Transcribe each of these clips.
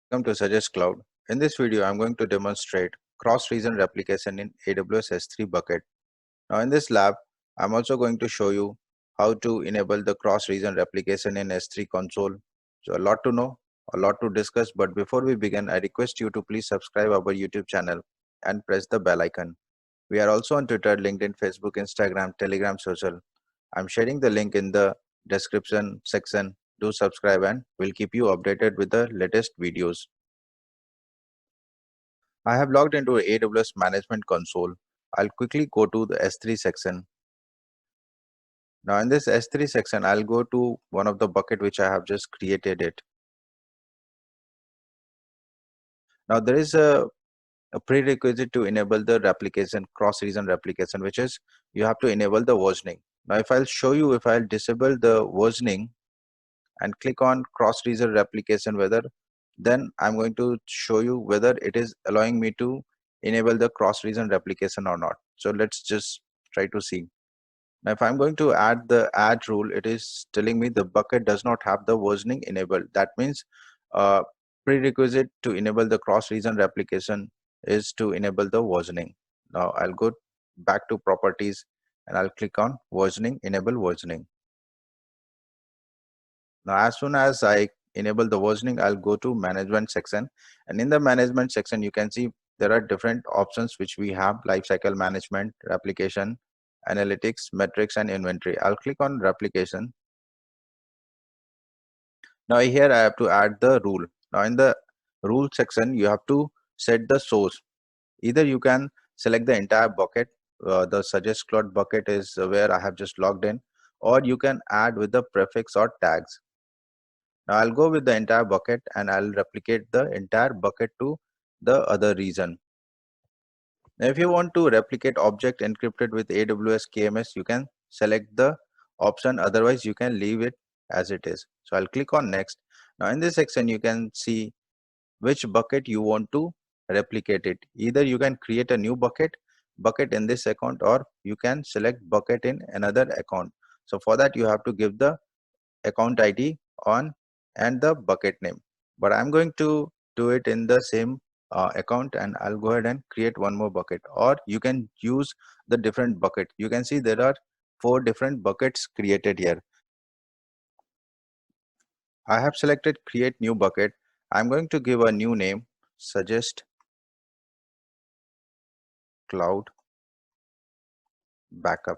Welcome to Suggest Cloud. In this video, I'm going to demonstrate cross-region replication in AWS S3 bucket. Now in this lab, I'm also going to show you how to enable the cross-region replication in S3 console. So a lot to know, a lot to discuss, but before we begin, I request you to please subscribe our YouTube channel and press the bell icon. We are also on Twitter, LinkedIn, Facebook, Instagram, Telegram, social. I'm sharing the link in the description section. Do subscribe and we'll keep you updated with the latest videos. I have logged into AWS Management Console. I'll quickly go to the S3 section. Now in this S3 section, I'll go to one of the bucket which I have just created it. Now there is a prerequisite to enable the replication, cross-region replication, which is you have to enable the versioning. Now if I'll show you, if I'll disable the versioning and click on cross-region replication, then I'm going to show you whether it is allowing me to enable the cross-region replication or not. So let's just try to see. Now, if I'm going to add the add rule, it is telling me the bucket does not have the versioning enabled. That means uh, prerequisite to enable the cross-region replication is to enable the versioning. Now I'll go back to properties and I'll click on versioning, enable versioning. Now, as soon as I enable the versioning, I'll go to management section, and in the management section, you can see there are different options which we have: lifecycle management, replication, analytics, metrics, and inventory. I'll click on replication. Now here I have to add the rule. Now in the rule section, you have to set the source. Either you can select the entire bucket. The suggest cloud bucket is where I have just logged in, or you can add with the prefix or tags. Now I'll go with the entire bucket and I'll replicate the entire bucket to the other region. Now if you want to replicate object encrypted with AWS KMS, you can select the option, otherwise you can leave it as it is. So I'll click on next. Now in this section you can see which bucket you want to replicate it. Either you can create a new bucket in this account, or you can select bucket in another account. So for that you have to give the account ID on and the bucket name, but I'm going to do it in the same account, and I'll go ahead and create one more bucket. Or you can use the different bucket. You can see there are 4 different buckets created here. I have selected create new bucket. I'm going to give a new name, suggest cloud backup.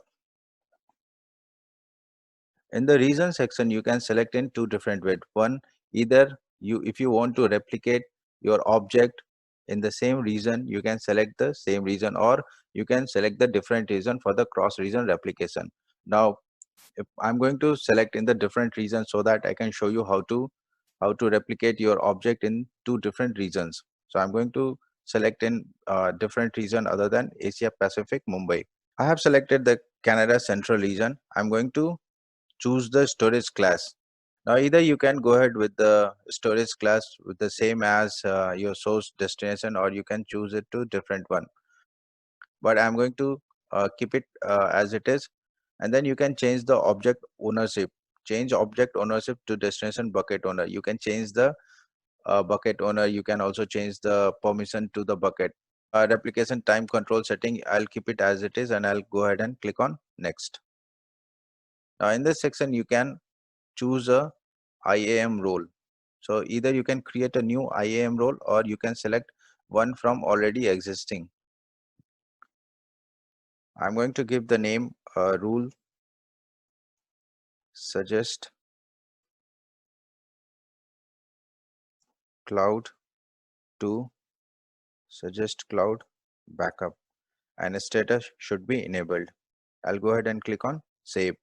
In the region section, you can select in 2 different ways. One, either if you want to replicate your object in the same region, you can select the same region, or you can select the different region for the cross region replication. Now if I'm going to select in the different region so that I can show you how to replicate your object in 2 different regions. So I'm going to select in different region other than Asia Pacific, Mumbai. I have selected the Canada Central region. I'm going to choose the storage class. Now either you can go ahead with the storage class with the same as your source destination, or you can choose it to different one, but I'm going to keep it as it is. And then you can change the object ownership, change object ownership to destination bucket owner. You can change the bucket owner. You can also change the permission to the bucket. Replication time control setting, I'll keep it as it is, and I'll go ahead and click on next. Now in this section you can choose a IAM role. So either you can create a new IAM role, or you can select one from already existing. I'm going to give the name rule suggest cloud to suggest cloud backup, and a status should be enabled. I'll go ahead and click on save.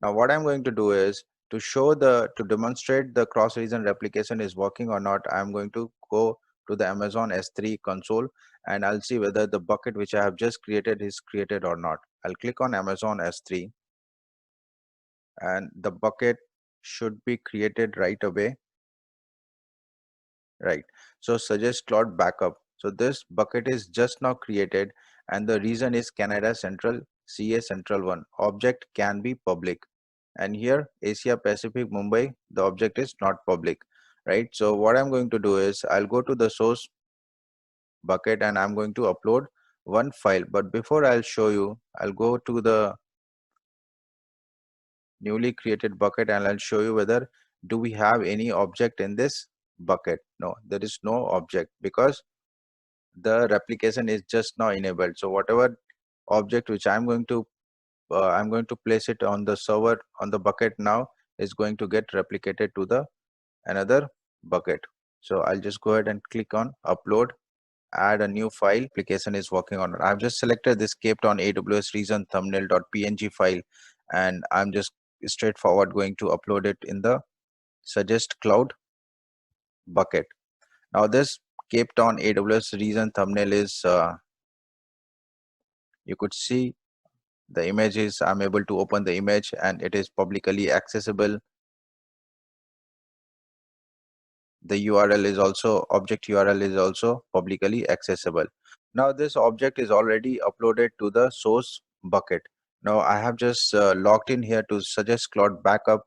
Now what I'm going to do is to demonstrate the cross region replication is working or not. I'm going to go to the Amazon S3 console, and I'll see whether the bucket which I have just created is created or not. I'll click on Amazon S3, and the bucket should be created right away. Right. So suggest cloud backup. So this bucket is just now created, and the reason is Canada Central CA Central 1. Object can be public. And here Asia Pacific Mumbai, the object is not public. right? So what I'm going to do is I'll go to the source bucket and I'm going to upload one file. But before I'll show you, I'll go to the newly created bucket and I'll show you whether do we have any object in this bucket. No, there is no object because the replication is just now enabled. So whatever object which I'm going to place it on the server on the bucket now is going to get replicated to the another bucket. So I'll just go ahead and click on upload, add a new file. Application is working on it. I've just selected this kept on AWS reason thumbnail.png file, and I'm just straightforward going to upload it in the suggest cloud bucket. Now this kept on AWS reason thumbnail is you could see the image is, I'm able to open the image and it is publicly accessible. The URL is also, object URL is also publicly accessible. Now this object is already uploaded to the source bucket. Now I have just logged in here to suggest cloud backup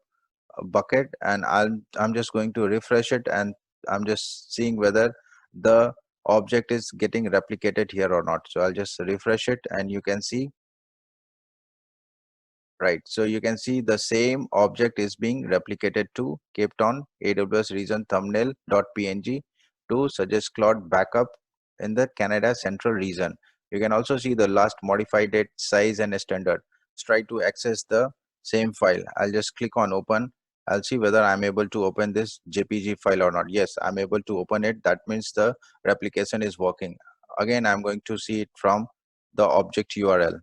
bucket, and I'm just going to refresh it, and I'm just seeing whether the object is getting replicated here or not. So I'll just refresh it and you can see, right, so you can see the same object is being replicated to kept on AWS reason thumbnail.png to suggest cloud backup in the Canada Central region. You can also see the last modified date, size and standard. Let's try to access the same file. I'll just click on open. I'll see whether I'm able to open this JPG file or not. Yes, I'm able to open it. That means the replication is working. Again, I'm going to see it from the object URL.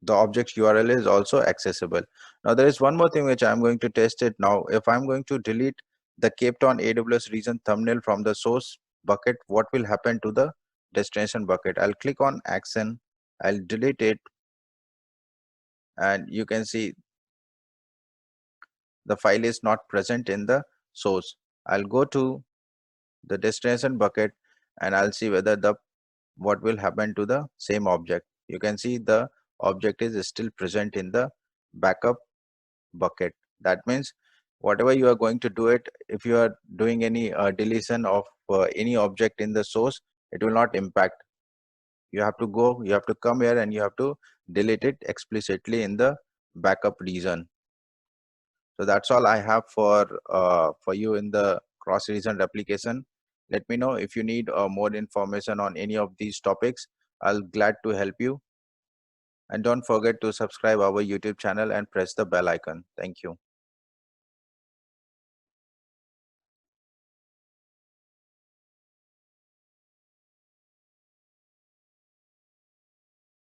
The object URL is also accessible. Now there is one more thing which I'm going to test it now. If I'm going to delete the kept on AWS region thumbnail from the source bucket, what will happen to the destination bucket? I'll click on action, I'll delete it, and you can see the file is not present in the source. I'll go to the destination bucket and I'll see whether the what will happen to the same object. You can see the object is still present in the backup bucket. That means whatever you are going to do it, if you are doing any deletion of any object in the source, it will not impact. You have to go, you have to come here and you have to delete it explicitly in the backup region. So that's all I have for you in the cross region replication. Let me know if you need more information on any of these topics. I'll glad to help you. And don't forget to subscribe our YouTube channel and press the bell icon. Thank you.